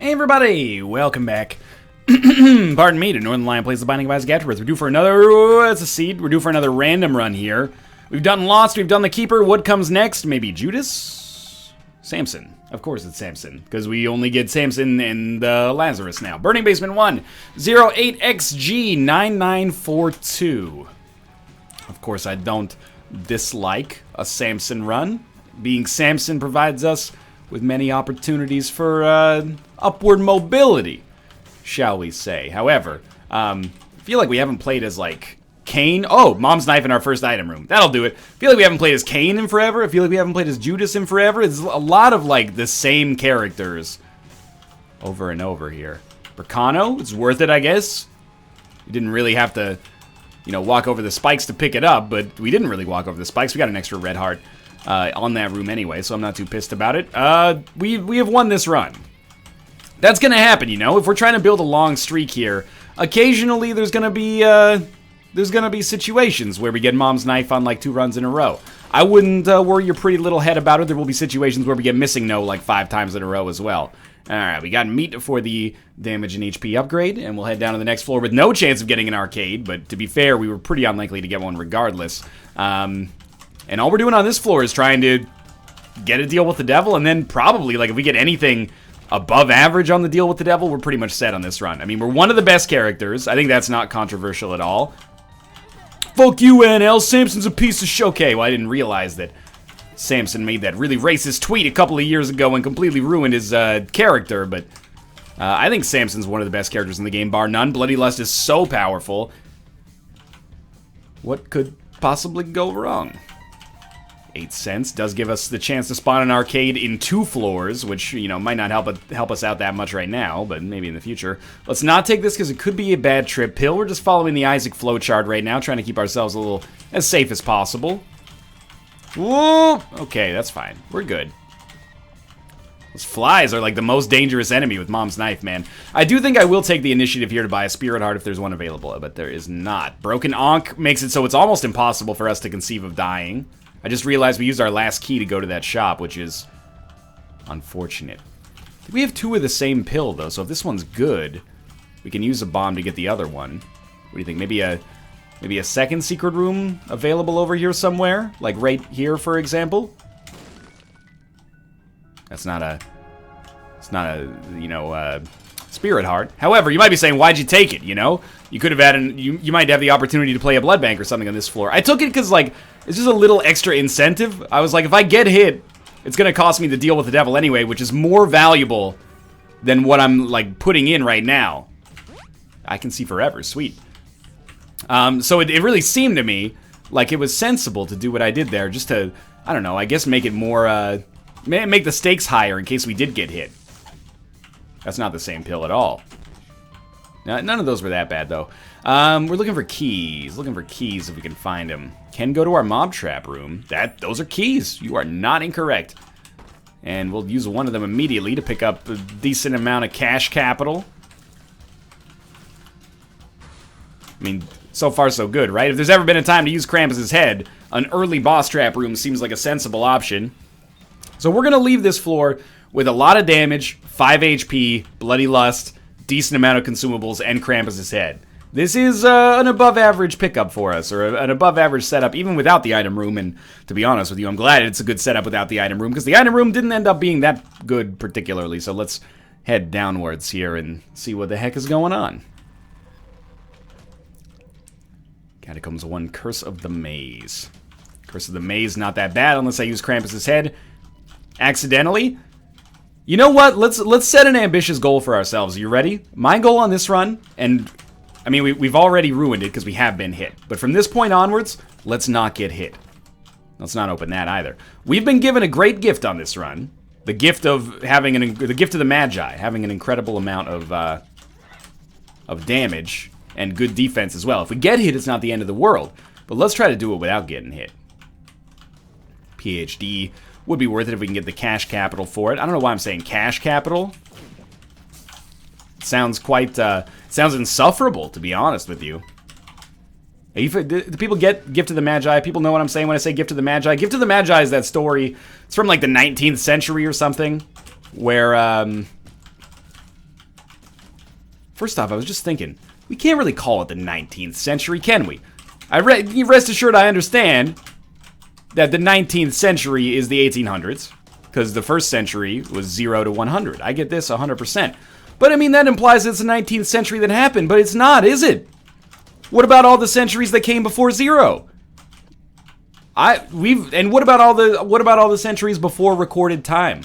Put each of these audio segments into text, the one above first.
Hey everybody, welcome back. Pardon me, to Northern Lion Plays the Binding of Isaac Afterbirth. We're due for another, that's a seed, we're due for another random run here. We've done Lost, we've done the Keeper, what comes next? Maybe Judas? Samson. Of course it's Samson, because we only get Samson and Lazarus now. Burning Basement 1, 08XG9942. Of course I don't dislike a Samson run. Being Samson provides us with many opportunities for upward mobility, shall we say. However, I feel like we haven't played as, like, Cain. Oh, Mom's Knife in our first item room. That'll do it. I feel like we haven't played as Cain in forever. I feel like we haven't played as Judas in forever. It's a lot of, like, the same characters over and over here. Bracano, it's worth it, I guess. We didn't really have to, you know, walk over the spikes to pick it up, but we didn't really walk over the spikes. We got an extra red heart on that room anyway, so I'm not too pissed about it. We have won this run. That's gonna happen, you know. If we're trying to build a long streak here, occasionally there's gonna be situations where we get Mom's Knife on like 2 runs in a row. I wouldn't worry your pretty little head about it. There will be situations where we get Missing No like 5 times in a row as well. Alright, we got meat for the damage and HP upgrade, and we'll head down to the next floor with no chance of getting an arcade, but to be fair, we were pretty unlikely to get one regardless. And all we're doing on this floor is trying to get a deal with the devil, and then probably, like, if we get anything above average on the deal with the devil, we're pretty much set on this run. I mean, we're one of the best characters. I think that's not controversial at all. Fuck you, NL. Samson's a piece of shit. Okay, well, I didn't realize that Samson made that really racist tweet a couple of years ago and completely ruined his character, but I think Samson's one of the best characters in the game, bar none. Bloody Lust is so powerful. What could possibly go wrong? 8 cents does give us the chance to spawn an arcade in 2 floors, which, you know, might not help us out that much right now, but maybe in the future. Let's not take this because it could be a bad trip pill. We're just following the Isaac flowchart right now, trying to keep ourselves a little as safe as possible. Whoa! Okay, that's fine. We're good. Those flies are like the most dangerous enemy with Mom's Knife, man. I do think I will take the initiative here to buy a Spirit Heart if there's one available, but there is not. Broken Ankh makes it so it's almost impossible for us to conceive of dying. I just realized we used our last key to go to that shop, which is unfortunate. We have 2 of the same pill, though, so if this one's good, we can use a bomb to get the other one. What do you think? Maybe a second secret room available over here somewhere? Like right here, for example? It's not a, you know, Spirit Heart. However, you might be saying, why'd you take it, you know? You could have had you might have the opportunity to play a blood bank or something on this floor. I took it because, like, it's just a little extra incentive. I was like, if I get hit, it's gonna cost me to deal with the devil anyway, which is more valuable than what I'm, like, putting in right now. I can see forever, sweet. So it really seemed to me like it was sensible to do what I did there, just to, I don't know, I guess make it more, make the stakes higher in case we did get hit. That's not the same pill at all. None of those were that bad, though. We're looking for keys. Looking for keys if we can find them. Can go to our mob trap room. Those are keys. You are not incorrect. And we'll use one of them immediately to pick up a decent amount of cash capital. I mean, so far so good, right? If there's ever been a time to use Krampus's head, an early boss trap room seems like a sensible option. So we're going to leave this floor with a lot of damage, 5 HP, Bloody Lust, decent amount of consumables, and Krampus's head. This is an above-average pickup for us, or an above-average setup, even without the item room, and to be honest with you, I'm glad it's a good setup without the item room, because the item room didn't end up being that good particularly, so let's head downwards here and see what the heck is going on. Catacombs 1, Curse of the Maze. Curse of the Maze, not that bad, unless I use Krampus's head accidentally. You know what? Let's set an ambitious goal for ourselves. Are you ready? My goal on this run, and I mean, we've already ruined it because we have been hit. But from this point onwards, let's not get hit. Let's not open that either. We've been given a great gift on this run. The gift of having the gift of the Magi, having an incredible amount of damage and good defense as well. If we get hit, it's not the end of the world. But let's try to do it without getting hit. PhD would be worth it if we can get the cash capital for it. I don't know why I'm saying cash capital. It sounds quite, sounds insufferable, to be honest with you. Do people get Gift of the Magi? People know what I'm saying when I say Gift of the Magi? Gift of the Magi is that story. It's from like the 19th century or something, where First off, I was just thinking, we can't really call it the 19th century, can we? Rest assured I understand that the 19th century is the 1800s, because the first century was 0 to 100. I get this 100%. But I mean, that implies it's the 19th century that happened, but it's not, is it? What about all the centuries that came before 0? And what about all the centuries before recorded time?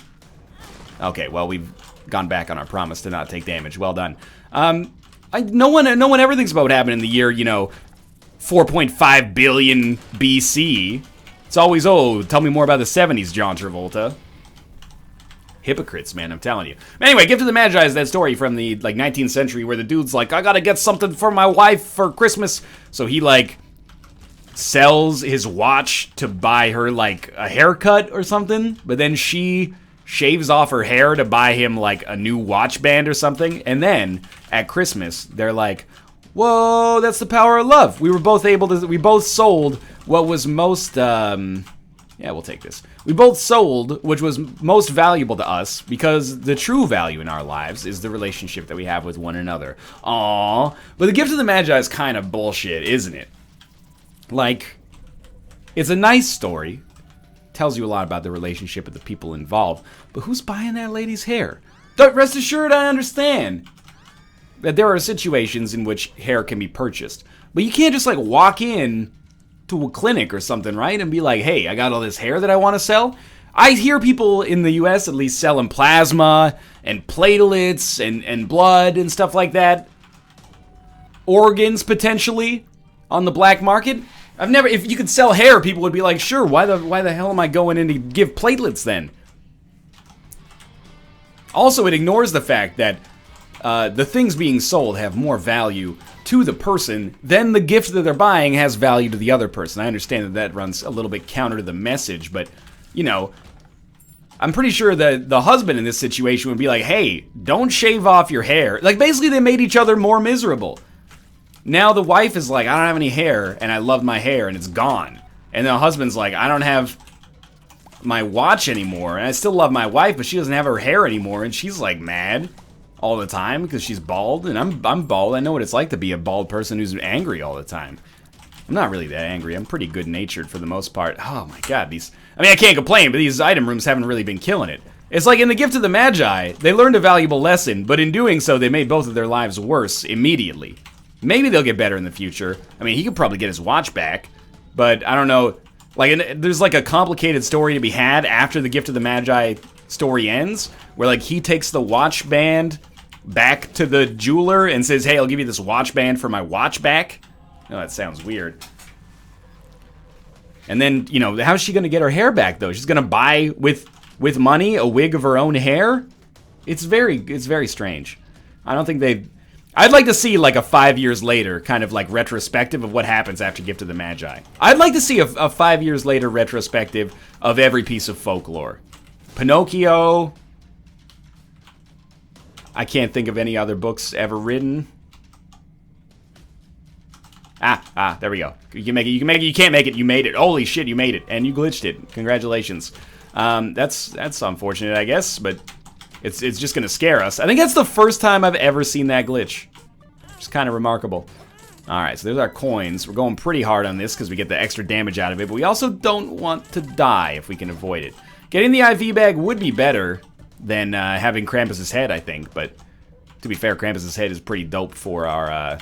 Okay, well, we've gone back on our promise to not take damage. Well done. No one ever thinks about what happened in the year, 4.5 billion BC. It's always, tell me more about the 70s, John Travolta. Hypocrites, man, I'm telling you. Anyway, Gift of the Magi is that story from the 19th century where the dude's like, I gotta get something for my wife for Christmas. So he sells his watch to buy her a haircut or something, but then she shaves off her hair to buy him a new watch band or something, and then at Christmas they're like, whoa, that's the power of love. We both sold what was most we'll take this. We both sold which was most valuable to us, because the true value in our lives is the relationship that we have with one another. Aww. But the Gift of the Magi is kind of bullshit, isn't it? It's a nice story. Tells you a lot about the relationship of the people involved. But who's buying that lady's hair? Rest assured I understand that there are situations in which hair can be purchased. But you can't just walk in to a clinic or something, right? And be like, hey, I got all this hair that I want to sell. I hear people in the US at least selling plasma and platelets and blood and stuff like that. Organs, potentially, on the black market. If you could sell hair, people would be like, sure, why the hell am I going in to give platelets then? Also, it ignores the fact that the things being sold have more value to the person than the gift that they're buying has value to the other person. I understand that runs a little bit counter to the message, but, I'm pretty sure that the husband in this situation would be like, hey, don't shave off your hair. Basically, they made each other more miserable. Now the wife is like, I don't have any hair, and I love my hair, and it's gone. And the husband's like, I don't have my watch anymore, and I still love my wife, but she doesn't have her hair anymore, and she's mad all the time because she's bald, and I'm bald. I know what it's like to be a bald person who's angry all the time. I'm not really that angry. I'm pretty good-natured for the most part. Oh my god, I can't complain, but these item rooms haven't really been killing it. It's like in the Gift of the Magi, they learned a valuable lesson, but in doing so, they made both of their lives worse immediately. Maybe they'll get better in the future. He could probably get his watch back, but I don't know. There's a complicated story to be had after the Gift of the Magi story ends, where he takes the watch band back to the jeweler and says, hey, I'll give you this watch band for my watch back. Oh, that sounds weird. And then, how's she gonna get her hair back though? She's gonna buy with money a wig of her own hair? It's very strange. I don't think I'd like to see a 5 years later kind of retrospective of what happens after Gift of the Magi. I'd like to see a 5 years later retrospective of every piece of folklore. Pinocchio. I can't think of any other books ever written. There we go. You can make it, you can't make it, you made it. Holy shit, you made it, and you glitched it. Congratulations. That's unfortunate, I guess, but it's just gonna scare us. I think that's the first time I've ever seen that glitch. It's kind of remarkable. Alright, so there's our coins. We're going pretty hard on this because we get the extra damage out of it, but we also don't want to die if we can avoid it. Getting the IV bag would be better than having Krampus's head, I think, but to be fair, Krampus's head is pretty dope for our,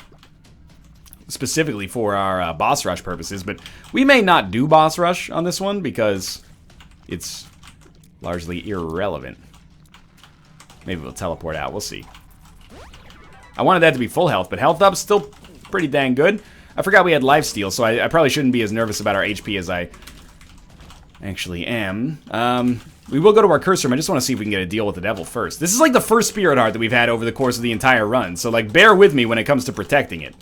specifically for our boss rush purposes, but we may not do boss rush on this one because it's largely irrelevant. Maybe we'll teleport out, we'll see. I wanted that to be full health, but health up's still pretty dang good. I forgot we had lifesteal, so I probably shouldn't be as nervous about our HP as I actually am. We will go to our cursor room. I just want to see if we can get a deal with the devil first. This is the first spirit heart that we've had over the course of the entire run, so bear with me when it comes to protecting it.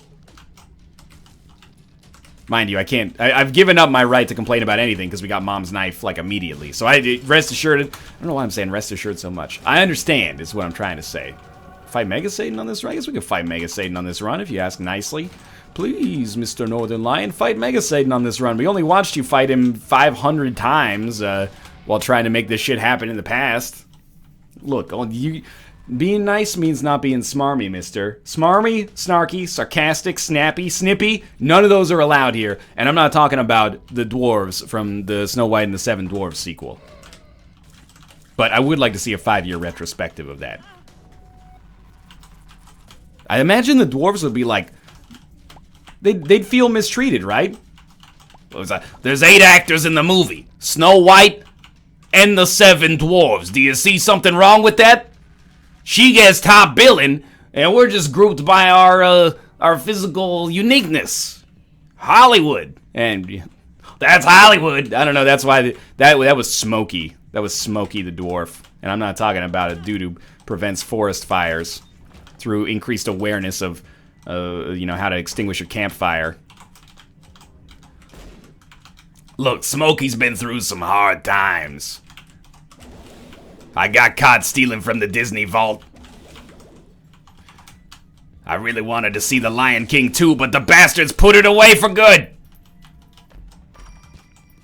Mind you, I've given up my right to complain about anything because we got Mom's knife immediately. So rest assured, I don't know why I'm saying rest assured so much. I understand is what I'm trying to say. Fight Mega Satan on this run? I guess we can fight Mega Satan on this run if you ask nicely. Please, Mr. Northern Lion, fight Mega Satan on this run. We only watched you fight him 500 times while trying to make this shit happen in the past. Look, Being nice means not being smarmy, mister. Smarmy, snarky, sarcastic, snappy, snippy, none of those are allowed here. And I'm not talking about the dwarves from the Snow White and the Seven Dwarfs sequel. But I would like to see a 5-year retrospective of that. I imagine the dwarves would be like... They'd feel mistreated, right? There's 8 actors in the movie. Snow White and the 7 dwarves. Do you see something wrong with that? She gets top billing, and we're just grouped by our physical uniqueness. Hollywood. And that's Hollywood. I don't know, that's why that was Smokey. That was Smokey the dwarf. And I'm not talking about a dude who prevents forest fires through increased awareness of, how to extinguish a campfire. Look, Smokey's been through some hard times. I got caught stealing from the Disney vault. I really wanted to see The Lion King 2, but the bastards put it away for good.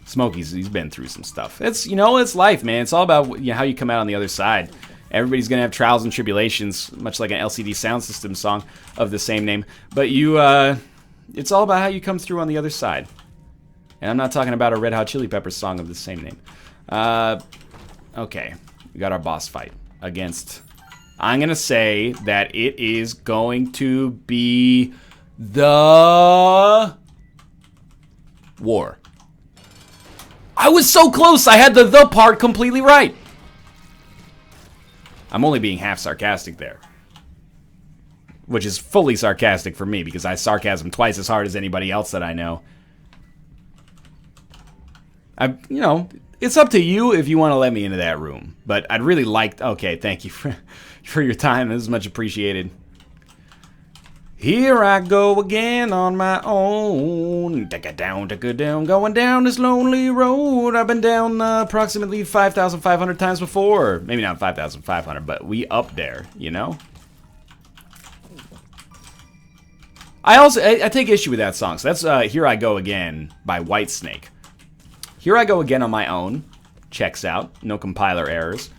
Smokey's been through some stuff. It's life, man. It's all about how you come out on the other side. Everybody's gonna have trials and tribulations, much like an LCD Sound System song of the same name. But it's all about how you come through on the other side. And I'm not talking about a Red Hot Chili Peppers song of the same name. Okay. We got our boss fight against... I'm going to say that it is going to be the... War. I was so close! I had the part completely right! I'm only being half sarcastic there. Which is fully sarcastic for me, because I sarcasm twice as hard as anybody else that I know. It's up to you if you want to let me into that room. But I'd really like... Okay, thank you for your time. This is much appreciated. Here I go again on my own. Take it down, going down this lonely road. I've been down approximately 5,500 times before. Maybe not 5,500, but we up there, I take issue with that song. So that's Here I Go Again by Whitesnake. Here I Go Again on my own. Checks out. No compiler errors.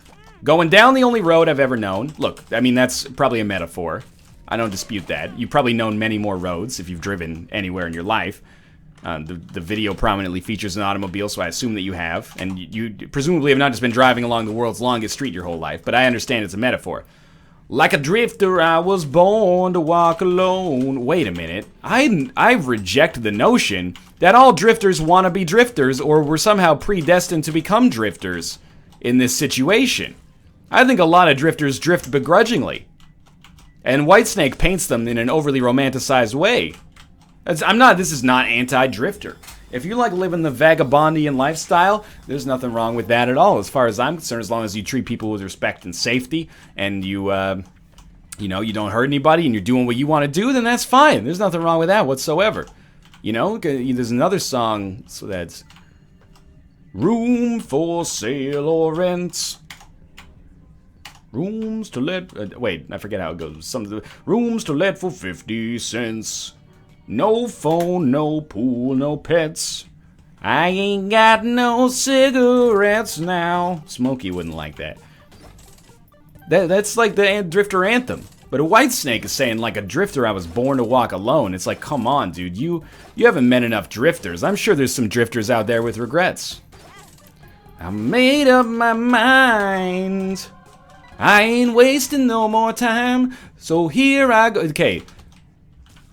Going down the only road I've ever known. Look, I mean, that's probably a metaphor. I don't dispute that. You've probably known many more roads if you've driven anywhere in your life. The video prominently features an automobile, so I assume that you have. And you presumably have not just been driving along the world's longest street your whole life, but I understand it's a metaphor. Like a drifter, I was born to walk alone. Wait a minute. I reject the notion that all drifters want to be drifters or were somehow predestined to become drifters in this situation. I think a lot of drifters drift begrudgingly. And Whitesnake paints them in an overly romanticized way. This is not anti-drifter. If you like living the vagabondian lifestyle, there's nothing wrong with that at all, as far as I'm concerned, as long as you treat people with respect and safety, and you don't hurt anybody, and you're doing what you want to do, then that's fine. There's nothing wrong with that whatsoever. There's another song, so that's Room for Sale or Rent. Rooms to let... wait, I forget how it goes. Rooms to let for 50 cents. No phone, no pool, no pets. I ain't got no cigarettes now. Smokey wouldn't like that. That's like the drifter anthem. But a Whitesnake is saying, like a drifter, I was born to walk alone. It's like, come on, dude. You haven't met enough drifters. I'm sure there's some drifters out there with regrets. I made up my mind. I ain't wasting no more time. So here I go. Okay.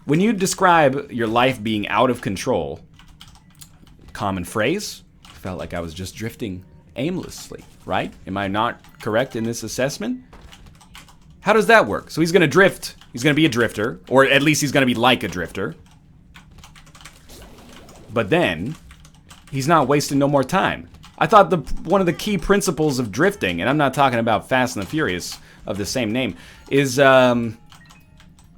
When you describe your life being out of control, common phrase, felt like I was just drifting aimlessly, right? Am I not correct in this assessment? How does that work? So he's going to drift. He's going to be a drifter, or at least he's going to be like a drifter. But then, he's not wasting no more time. I thought one of the key principles of drifting, and I'm not talking about Fast and the Furious of the same name, is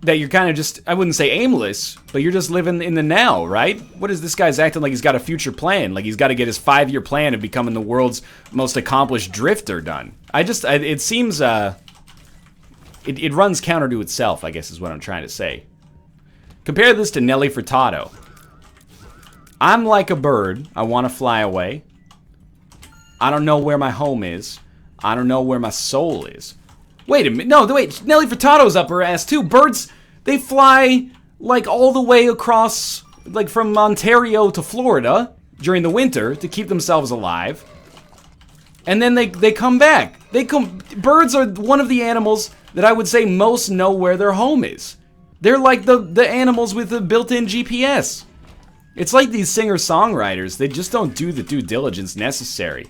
that you're kind of just, I wouldn't say aimless, but you're just living in the now, right? What is this guy's acting like he's got a future plan? Like he's got to get his 5-year plan of becoming the world's most accomplished drifter done. It seems, it runs counter to itself, I guess is what I'm trying to say. Compare this to Nelly Furtado. I'm like a bird. I want to fly away. I don't know where my home is. I don't know where my soul is. Wait a minute. No, wait. Nelly Furtado's up her ass, too. Birds, they fly, like, all the way across, like, from Ontario to Florida during the winter to keep themselves alive. And then they come back. Birds are one of the animals that I would say most know where their home is. They're like the animals with the built-in GPS. It's like these singer-songwriters. They just don't do the due diligence necessary.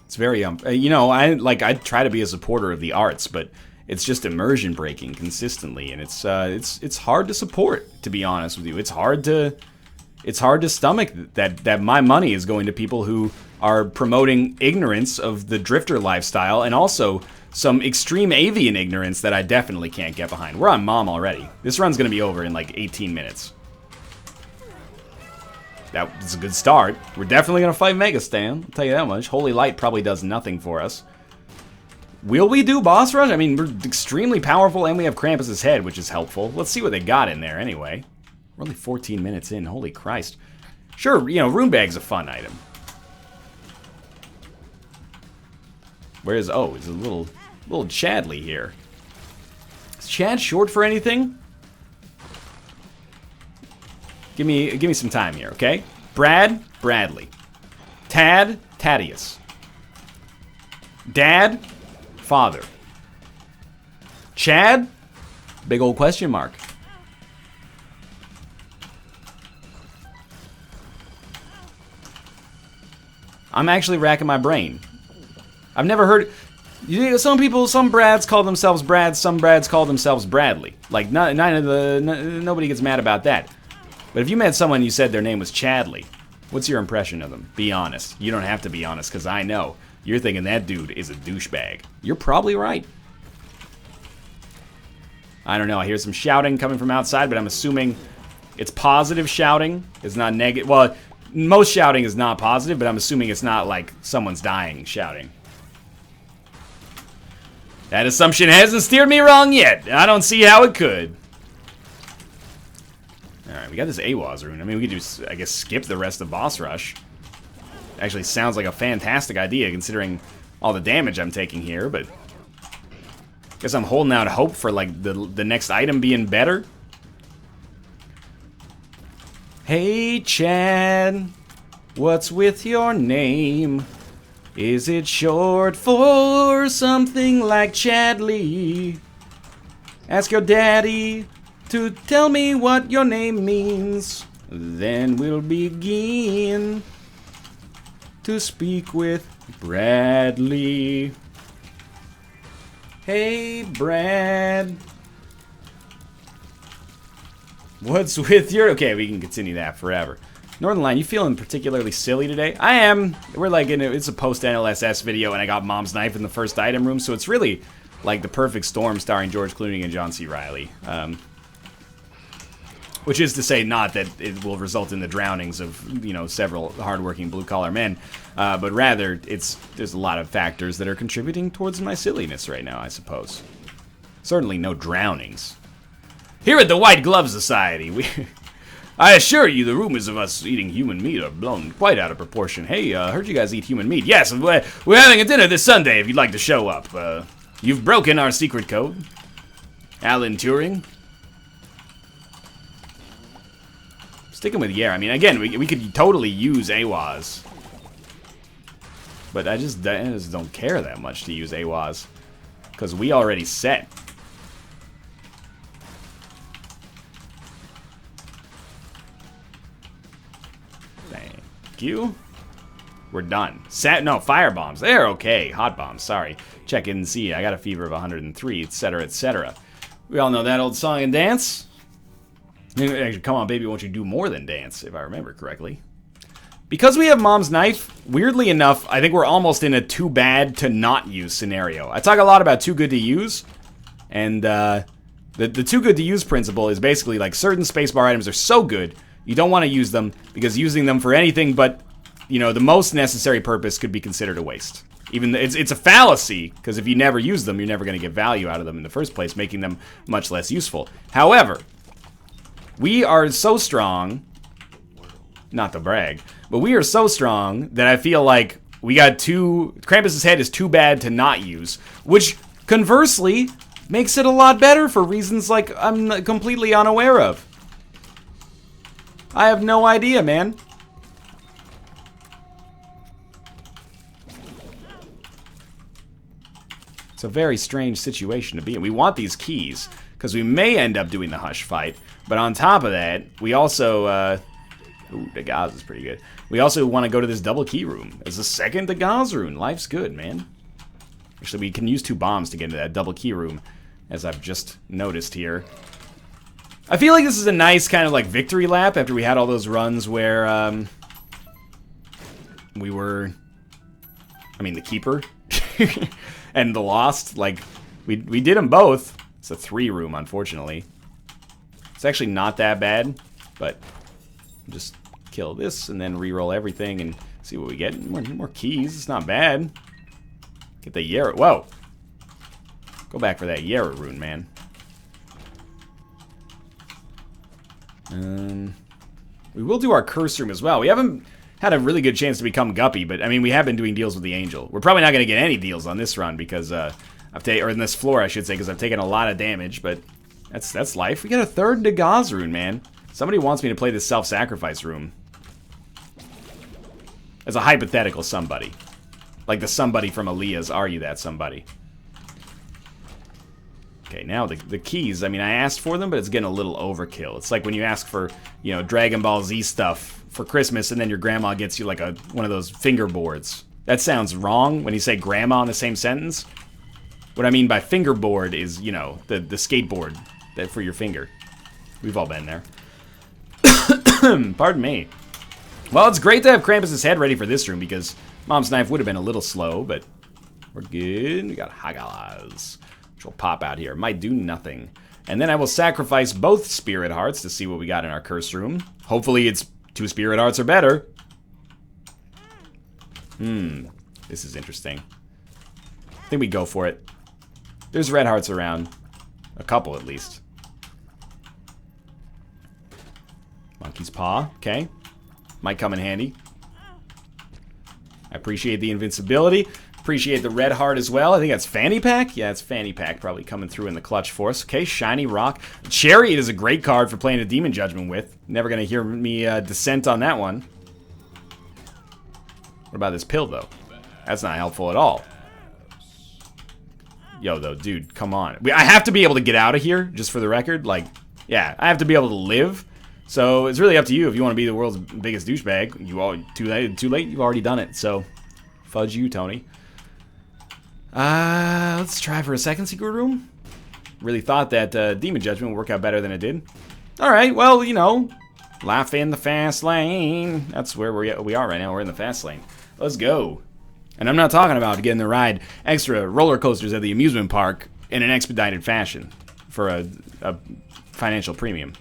It's very, you know, I try to be a supporter of the arts, but it's just immersion breaking consistently, and it's hard to support, to be honest with you. It's hard to stomach that my money is going to people who are promoting ignorance of the drifter lifestyle and also some extreme avian ignorance that I definitely can't get behind. We're on Mom already. This run's gonna be over in like 18 minutes. That was a good start. We're definitely gonna fight Megastan, I'll tell you that much. Holy Light probably does nothing for us. Will we do boss rush? I mean, we're extremely powerful and we have Krampus's head, which is helpful. Let's see what they got in there anyway. We're only 14 minutes in, holy Christ. Sure, you know, Rune Bag's a fun item. Where's, oh, it's a little Chadley here. Is Chad short for anything? Give me some time here, okay? Brad, Bradley. Tad, Thaddeus. Dad, Father. Chad, big old question mark. I'm actually racking my brain. I've never heard... Some Brads call themselves Brad, some Brads call themselves Bradley. Like, nobody gets mad about that. But if you met someone and you said their name was Chadley, what's your impression of them? Be honest. You don't have to be honest, because I know. You're thinking that dude is a douchebag. You're probably right. I don't know, I hear some shouting coming from outside, but I'm assuming it's positive shouting. It's not negative. Well, most shouting is not positive, but I'm assuming it's not like someone's dying shouting. That assumption hasn't steered me wrong yet. I don't see how it could. Alright, we got this AWAS rune. I mean, we could just, I guess, skip the rest of Boss Rush. Actually sounds like a fantastic idea, considering all the damage I'm taking here, but... guess I'm holding out hope for, like, the next item being better. Hey, Chad, what's with your name? Is it short for something like Chadley? Ask your daddy to tell me what your name means. Then we'll begin to speak with Bradley. Hey, Brad. What's with your... okay, we can continue that forever. Northern Line, you feeling particularly silly today? I am. We're like in it's a post-NLSS video, and I got Mom's Knife in the first item room, so it's really like the perfect storm starring George Clooney and John C. Reilly. Which is to say not that it will result in the drownings of, you know, several hardworking blue-collar men, but rather there's a lot of factors that are contributing towards my silliness right now, I suppose. Certainly no drownings. Here at the White Glove Society, I assure you the rumors of us eating human meat are blown quite out of proportion. Hey, heard you guys eat human meat. Yes, we're having a dinner this Sunday if you'd like to show up. You've broken our secret code. Alan Turing. Sticking with Yer. I mean, again, we could totally use AWAS. But I just don't care that much to use AWAS. Because we already set. Thank you. We're done. No, fire bombs. They're okay. Hot bombs, sorry. Check in and see. I got a fever of 103, etc., etc. We all know that old song and dance. Actually, come on, baby, won't you do more than dance, if I remember correctly. Because we have Mom's Knife, weirdly enough, I think we're almost in a too bad to not use scenario. I talk a lot about too good to use, and the too good to use principle is basically like certain spacebar items are so good, you don't want to use them, because using them for anything but, you know, the most necessary purpose could be considered a waste. Even it's a fallacy, because if you never use them, you're never going to get value out of them in the first place, making them much less useful. However, we are so strong, not to brag, but we are so strong that I feel like we got Krampus's head is too bad to not use, which conversely makes it a lot better for reasons like I'm completely unaware of. I have no idea, man. It's a very strange situation to be in. We want these keys, because we may end up doing the Hush fight, but on top of that, we also, ooh, the Gauze is pretty good. We also want to go to this double key room. As a second, the Gauze rune. Life's good, man. Actually, we can use 2 bombs to get into that double key room, as I've just noticed here. I feel like this is a nice kind of like victory lap after we had all those runs where, we were, I mean, the Keeper and the Lost. Like, we did them both. It's a 3 room, unfortunately. It's actually not that bad, but just kill this and then re-roll everything and see what we get. More keys. It's not bad. Get the Yarrow. Whoa. Go back for that Yarrow rune, man. We will do our curse room as well. We haven't had a really good chance to become Guppy, but I mean, we have been doing deals with the Angel. We're probably not going to get any deals on this run because or in this floor, I should say, because I've taken a lot of damage. But that's life. We got a 3rd Dagaz rune, man. Somebody wants me to play this self-sacrifice room. As a hypothetical somebody, like the somebody from Aaliyah's "Are You That Somebody?" Okay, now the keys, I mean, I asked for them, but it's getting a little overkill. It's like when you ask for, you know, Dragon Ball Z stuff for Christmas, and then your grandma gets you like one of those fingerboards. That sounds wrong when you say grandma in the same sentence. What I mean by fingerboard is, you know, the skateboard that for your finger. We've all been there. Pardon me. Well, it's great to have Krampus's head ready for this room, because Mom's knife would have been a little slow, but we're good. We got Hagalas, which will pop out here. Might do nothing. And then I will sacrifice both Spirit Hearts to see what we got in our curse room. Hopefully it's 2 Spirit Hearts or better. This is interesting. I think we go for it. There's red hearts around. A couple, at least. Monkey's Paw. Okay. Might come in handy. I appreciate the invincibility. Appreciate the red heart as well. I think that's Fanny Pack. Yeah, it's Fanny Pack probably coming through in the clutch for us. Okay, Shiny Rock. Chariot is a great card for playing a Demon Judgment with. Never going to hear me dissent on that one. What about this pill, though? That's not helpful at all. Yo, though, dude, come on. I have to be able to get out of here, just for the record. Like, yeah, I have to be able to live. So it's really up to you if you want to be the world's biggest douchebag. You all too late. You've already done it. So fudge you, Tony. Let's try for a second secret room. Really thought that Demon Judgment would work out better than it did. All right, well, you know, life in the fast lane. That's where we are right now. We're in the fast lane. Let's go. And I'm not talking about getting to ride extra roller coasters at the amusement park in an expedited fashion for a financial premium.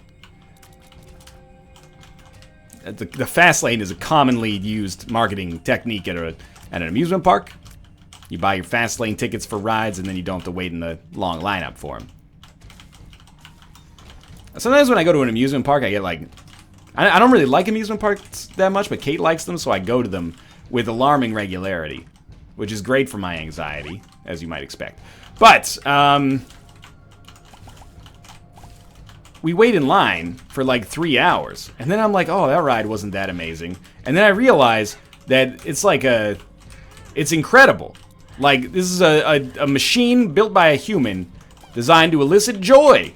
The fast lane is a commonly used marketing technique at an amusement park. You buy your fast lane tickets for rides, and then you don't have to wait in the long lineup for them. Sometimes when I go to an amusement park, I get like... I don't really like amusement parks that much, but Kate likes them, so I go to them with alarming regularity, which is great for my anxiety, as you might expect. But, we wait in line for like 3 hours, and then I'm like, oh, that ride wasn't that amazing. And then I realize that it's like it's incredible. Like, this is a machine built by a human designed to elicit joy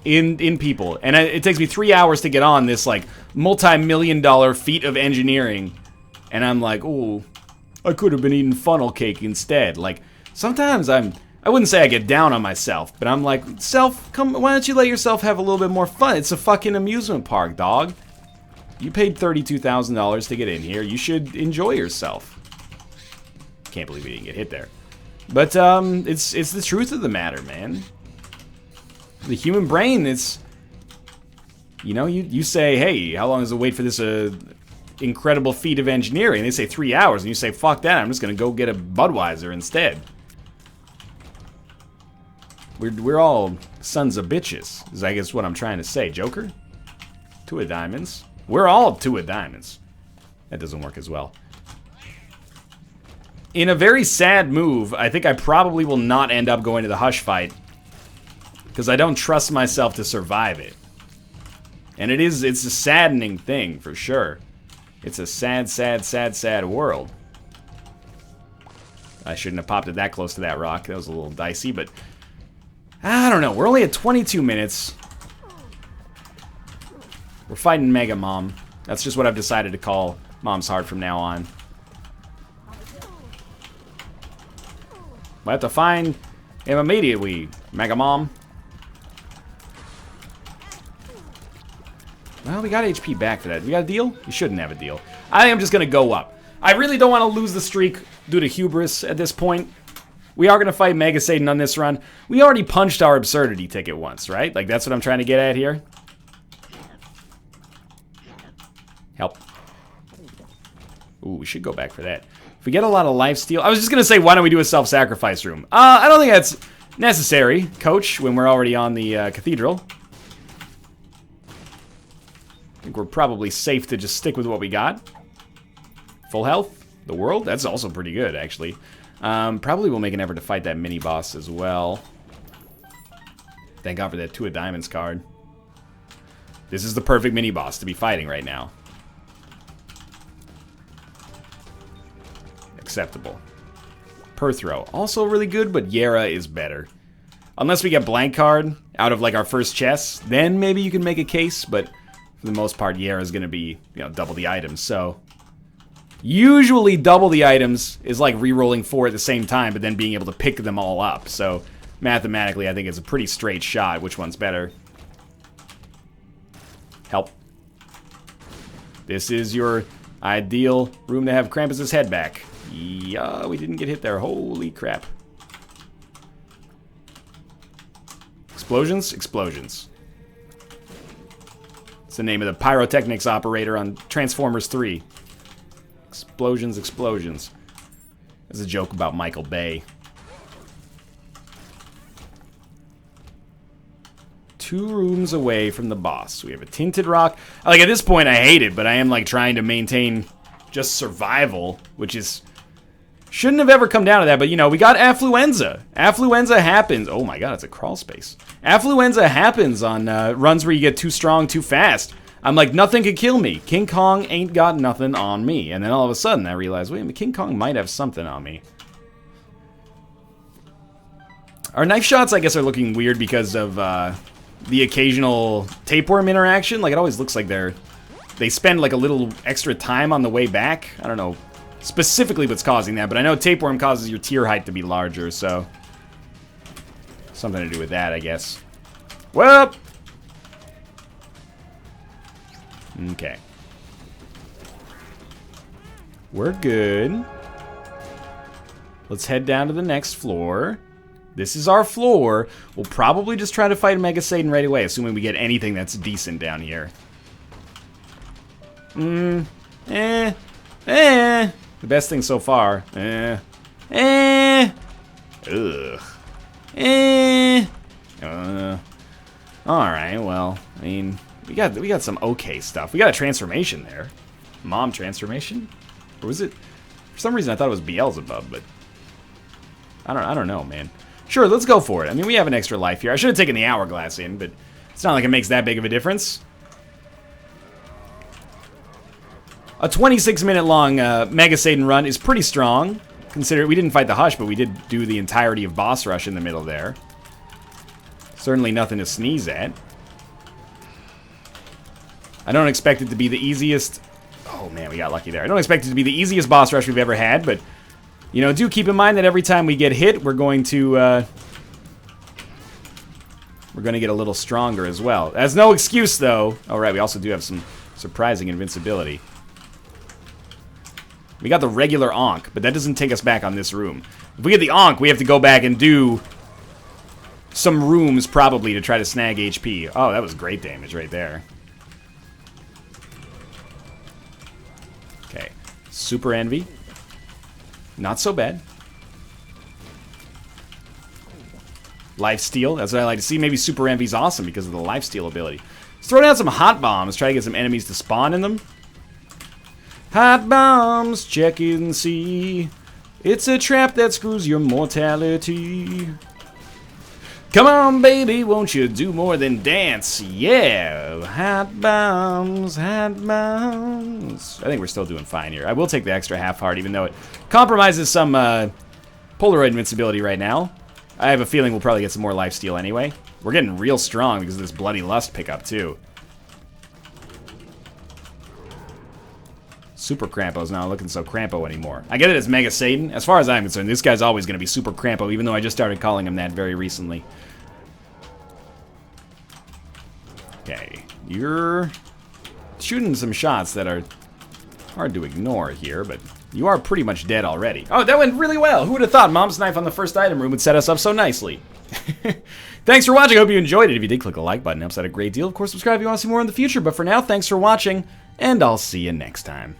in people. And it takes me 3 hours to get on this, like, multi-million-dollar feat of engineering. And I'm like, oh, I could have been eating funnel cake instead. Like, sometimes I wouldn't say I get down on myself, but I'm like, why don't you let yourself have a little bit more fun? It's a fucking amusement park, dog. You paid $32,000 to get in here. You should enjoy yourself. Can't believe we didn't get hit there. But, it's the truth of the matter, man. The human brain, it's... You know, you say, hey, how long does it wait for this incredible feat of engineering? And they say 3 hours, and you say, fuck that, I'm just gonna go get a Budweiser instead. We're all sons of bitches, is I guess what I'm trying to say. Joker? 2 of diamonds. We're all 2 of diamonds. That doesn't work as well. in a very sad move, I think I probably will not end up going to the Hush fight. Because I don't trust myself to survive it. And it's a saddening thing, for sure. It's a sad, sad, sad, sad world. I shouldn't have popped it that close to that rock. That was a little dicey, but... I don't know. We're only at 22 minutes. We're fighting Mega Mom. That's just what I've decided to call Mom's Heart from now on. We have to find him immediately, Mega Mom. Well, we got HP back for that. We got a deal? We shouldn't have a deal. I am just going to go up. I really don't want to lose the streak due to hubris at this point. We are going to fight Mega Satan on this run. We already punched our absurdity ticket once, right? Like, that's what I'm trying to get at here. Help. Ooh, we should go back for that. If we get a lot of lifesteal... I was just going to say, why don't we do a self-sacrifice room? I don't think that's necessary, Coach, when we're already on the Cathedral. I think we're probably safe to just stick with what we got. Full health? The world? That's also pretty good, actually. Probably we'll make an effort to fight that mini-boss as well. Thank God for that 2 of Diamonds card. This is the perfect mini-boss to be fighting right now. Acceptable. Perthrow. Also really good, but Yera is better. Unless we get blank card out of, like, our first chest, then maybe you can make a case, but for the most part, Yera is going to be, you know, double the items, so... Usually double the items is like re-rolling 4 at the same time, but then being able to pick them all up. So mathematically, I think it's a pretty straight shot. Which one's better? Help. This is your ideal room to have Krampus's head back. Yeah, we didn't get hit there. Holy crap. Explosions? Explosions. It's the name of the pyrotechnics operator on Transformers 3. Explosions, explosions. There's a joke about Michael Bay. 2 rooms away from the boss. We have a tinted rock. Like, at this point, I hate it, but I am, like, trying to maintain just survival, which is... Shouldn't have ever come down to that, but, you know, we got Affluenza. Affluenza happens... Oh, my God, it's a crawl space. Affluenza happens on runs where you get too strong too fast. I'm like, nothing could kill me. King Kong ain't got nothing on me. And then all of a sudden, I realized, wait a minute, King Kong might have something on me. Our knife shots, I guess, are looking weird because of the occasional tapeworm interaction. Like, it always looks like they spend, like, a little extra time on the way back. I don't know specifically what's causing that, but I know tapeworm causes your tier height to be larger, so... Something to do with that, I guess. Well... Okay. We're good. Let's head down to the next floor. This is our floor. We'll probably just try to fight Mega Satan right away, assuming we get anything that's decent down here. The best thing so far. Alright, well, I mean... We got some okay stuff. We got a transformation there. Mom transformation? Or was it... For some reason I thought it was Beelzebub, but... I don't know, man. Sure, let's go for it. I mean, we have an extra life here. I should have taken the hourglass in, but... It's not like it makes that big of a difference. A 26-minute long Mega Satan run is pretty strong. Consider we didn't fight the Hush, but we did do the entirety of Boss Rush in the middle there. Certainly nothing to sneeze at. I don't expect it to be the easiest... Oh, man, we got lucky there. I don't expect it to be the easiest boss rush we've ever had, but... You know, do keep in mind that every time we get hit, we're going to... We're going to get a little stronger as well. That's no excuse, though. Oh, right, we also do have some surprising invincibility. We got the regular Ankh, but that doesn't take us back on this room. If we get the Ankh, we have to go back and do... some rooms, probably, to try to snag HP. Oh, that was great damage right there. Okay, Super Envy. Not so bad. Lifesteal, that's what I like to see. Maybe Super Envy's awesome because of the lifesteal ability. Let's throw down some hot bombs, try to get some enemies to spawn in them. Hot bombs, check and see. It's a trap that screws your mortality. Come on, baby, won't you do more than dance? Yeah, hot bombs, hot bombs. I think we're still doing fine here. I will take the extra half heart, even though it compromises some Polaroid invincibility right now. I have a feeling we'll probably get some more lifesteal anyway. We're getting real strong because of this Bloody Lust pickup, too. Super Crampo's not looking so Crampo anymore. I get it as Mega Satan. As far as I'm concerned, this guy's always going to be Super Crampo, even though I just started calling him that very recently. Okay, you're shooting some shots that are hard to ignore here, but you are pretty much dead already. Oh, that went really well. Who would have thought Mom's Knife on the first item room would set us up so nicely? Thanks for watching. I hope you enjoyed it. If you did, click the like button. It helps out a great deal. Of course, subscribe if you want to see more in the future. But for now, thanks for watching, and I'll see you next time.